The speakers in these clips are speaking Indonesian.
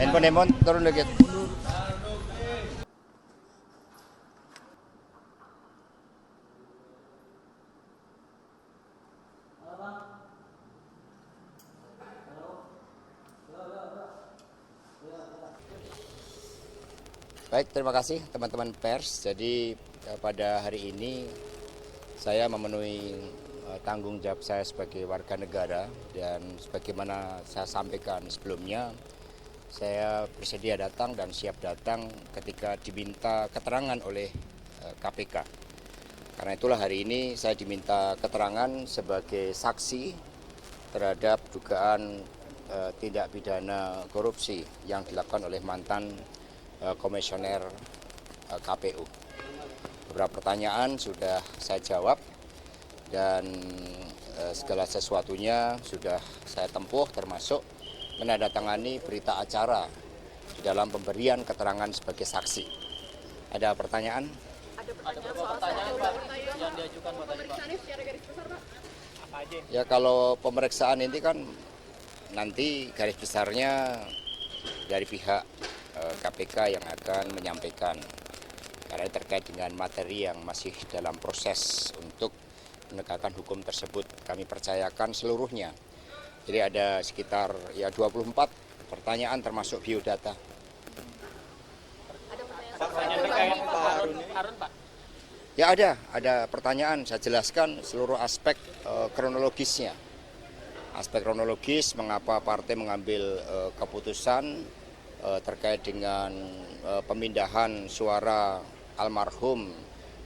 Handphone turun dikit. Baik, terima kasih teman-teman pers. Jadi pada hari ini saya memenuhi tanggung jawab saya sebagai warga negara, dan sebagaimana saya sampaikan sebelumnya, saya bersedia datang dan siap datang ketika diminta keterangan oleh KPK. Karena itulah hari ini saya diminta keterangan sebagai saksi terhadap dugaan tindak pidana korupsi yang dilakukan oleh mantan komisioner KPU. Beberapa pertanyaan sudah saya jawab dan segala sesuatunya sudah saya tempuh, termasuk menandatangani berita acara di dalam pemberian keterangan sebagai saksi. Ada pertanyaan? Ada pertanyaan Pak yang diajukan Pak tadi Pak. Secara garis besar Pak. Apa aja? Ya, kalau pemeriksaan ini kan nanti garis besarnya dari pihak KPK yang akan menyampaikan, karena terkait dengan materi yang masih dalam proses untuk menegakkan hukum tersebut. Kami percayakan seluruhnya. Jadi ada sekitar 24 pertanyaan termasuk biodata. Ada pertanyaan Pak Harun Pak. Ya, ada pertanyaan, saya jelaskan seluruh aspek kronologisnya. Aspek kronologis mengapa partai mengambil keputusan terkait dengan pemindahan suara almarhum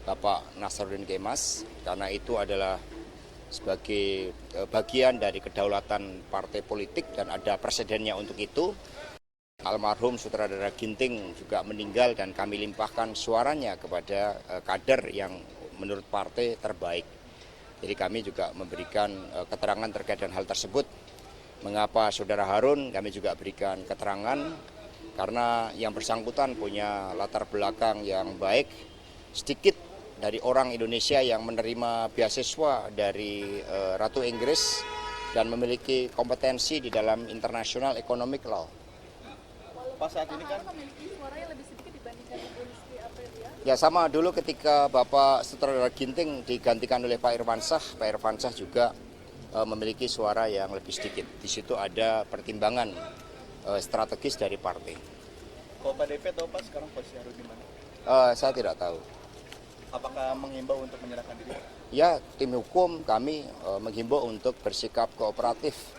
Bapak Nasaruddin Kemas, karena itu adalah sebagai bagian dari kedaulatan partai politik dan ada presidennya untuk itu. Almarhum Sutradara Ginting juga meninggal dan kami limpahkan suaranya kepada kader yang menurut partai terbaik. Jadi kami juga memberikan keterangan terkait dengan hal tersebut. Mengapa Saudara Harun, kami juga berikan keterangan karena yang bersangkutan punya latar belakang yang baik. Sedikit dari orang Indonesia yang menerima beasiswa dari Ratu Inggris dan memiliki kompetensi di dalam international economic law. Pak, saat ini kan memiliki suara yang lebih sedikit dibandingkan Ibu Rizky Aprilia. Ya, sama dulu ketika Bapak Sutradara Ginting digantikan oleh Pak Irwansyah juga memiliki suara yang lebih sedikit. Di situ ada pertimbangan strategis dari partai. kalau Pak DP tahu Pak sekarang posisi Harun di mana? Saya tidak tahu. Apakah menghimbau untuk menyerahkan diri? Ya, tim hukum kami menghimbau untuk bersikap kooperatif,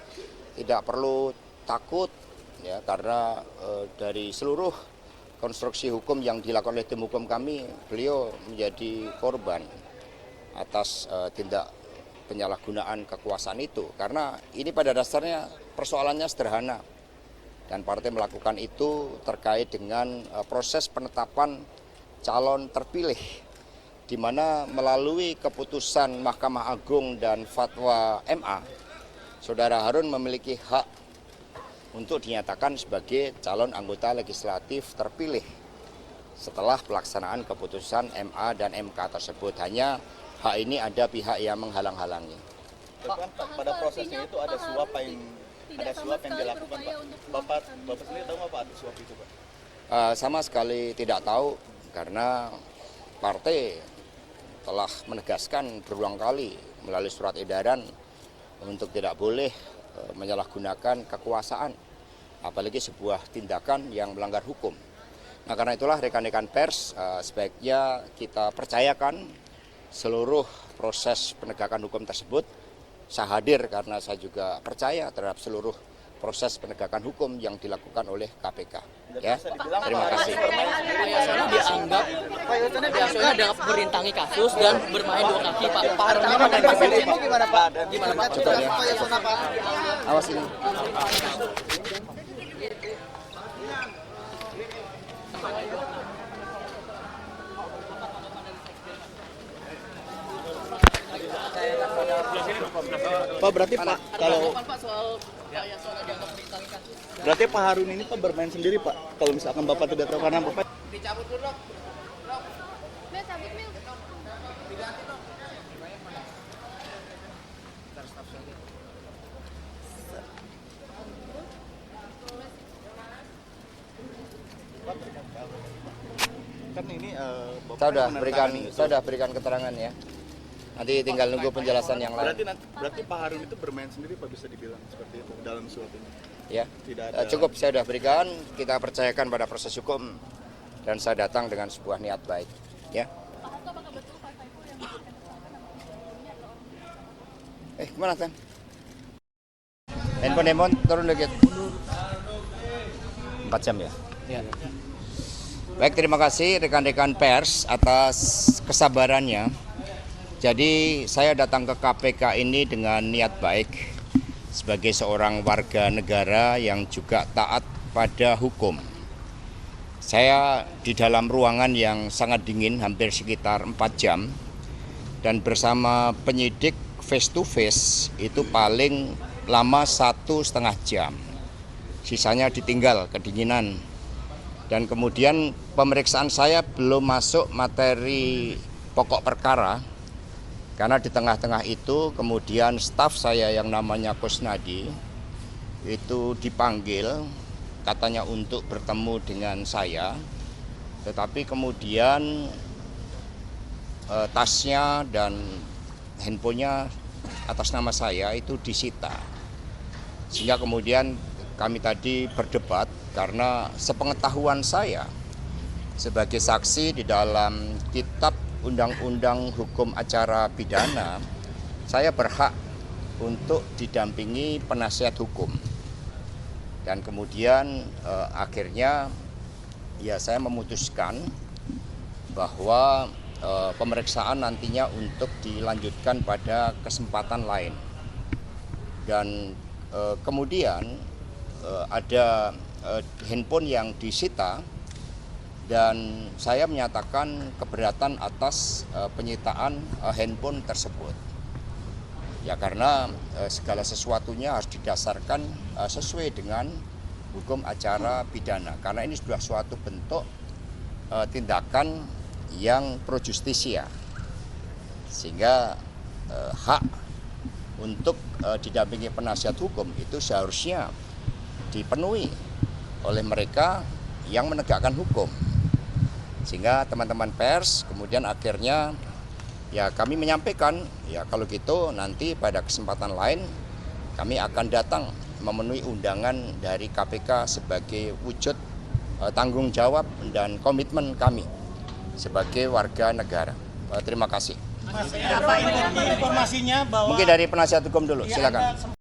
tidak perlu takut, ya, karena dari seluruh konstruksi hukum yang dilakukan oleh tim hukum kami, beliau menjadi korban atas tindak penyalahgunaan kekuasaan itu. Karena ini pada dasarnya persoalannya sederhana, dan partai melakukan itu terkait dengan proses penetapan calon terpilih, di mana melalui keputusan Mahkamah Agung dan fatwa MA, Saudara Harun memiliki hak untuk dinyatakan sebagai calon anggota legislatif terpilih setelah pelaksanaan keputusan MA dan MK tersebut. Hanya hak ini ada pihak yang menghalang-halangi. Pak, pada prosesnya itu ada suap yang dilakukan Pak. Bapak sendiri tahu nggak Pak ada suap itu Pak? Sama sekali tidak tahu, karena partai telah menegaskan berulang kali melalui surat edaran untuk tidak boleh menyalahgunakan kekuasaan, apalagi sebuah tindakan yang melanggar hukum. Nah, karena itulah rekan-rekan pers sebaiknya kita percayakan seluruh proses penegakan hukum tersebut. Saya hadir karena saya juga percaya terhadap seluruh proses penegakan hukum yang dilakukan oleh KPK. Ya, terima kasih. Dianggap biasanya ada merintangi kasus dan bermain dua kaki Pak. Itu gimana Pak? Gimana Pak? Coba ya. Awas ini. Pak, berarti Pak kalau Pak soal dianggap merintangi kasus. berarti Pak Harun ini Pak bermain sendiri Pak. Kalau misalkan Bapak tidak tahu karena Bapak Dicabut dulu dong. Mil, cabut Mil. ini Bapak Saya menandatangani itu. sudah berikan keterangan ya. Nanti tinggal nunggu penjelasan yang lain. Berarti Pak Harun itu bermain sendiri Pak, bisa dibilang seperti itu dalam suap ini. Ya. Tidak ada. Cukup saya sudah berikan, kita percayakan pada proses hukum dan saya datang dengan sebuah niat baik. Ya. Kemana Tan? Handphone turun dikit. 4 jam ya? Ya. Baik, terima kasih rekan-rekan pers atas kesabarannya. Jadi saya datang ke KPK ini dengan niat baik sebagai seorang warga negara yang juga taat pada hukum. Saya di dalam ruangan yang sangat dingin hampir sekitar 4 jam dan bersama penyidik face to face itu paling lama 1,5 jam. Sisanya ditinggal kedinginan. Dan kemudian pemeriksaan saya belum masuk materi pokok perkara karena di tengah-tengah itu kemudian staf saya yang namanya Kusnadi itu dipanggil katanya untuk bertemu dengan saya, tetapi kemudian tasnya dan handphonenya atas nama saya itu disita. Sehingga kemudian kami tadi berdebat karena sepengetahuan saya sebagai saksi di dalam kitab Undang-Undang Hukum Acara Pidana, saya berhak untuk didampingi penasihat hukum. Dan kemudian akhirnya ya saya memutuskan bahwa pemeriksaan nantinya untuk dilanjutkan pada kesempatan lain. Dan kemudian ada handphone yang disita dan saya menyatakan keberatan atas penyitaan handphone tersebut. Ya karena segala sesuatunya harus didasarkan sesuai dengan hukum acara pidana. Karena ini sudah suatu bentuk tindakan yang pro justisia. Sehingga hak untuk didampingi penasihat hukum itu seharusnya dipenuhi oleh mereka yang menegakkan hukum. Sehingga teman-teman pers kemudian akhirnya ya kami menyampaikan ya kalau gitu nanti pada kesempatan lain kami akan datang memenuhi undangan dari KPK sebagai wujud tanggung jawab dan komitmen kami sebagai warga negara. Terima kasih. Mas, apa informasinya bahwa mungkin dari penasihat hukum dulu, silakan.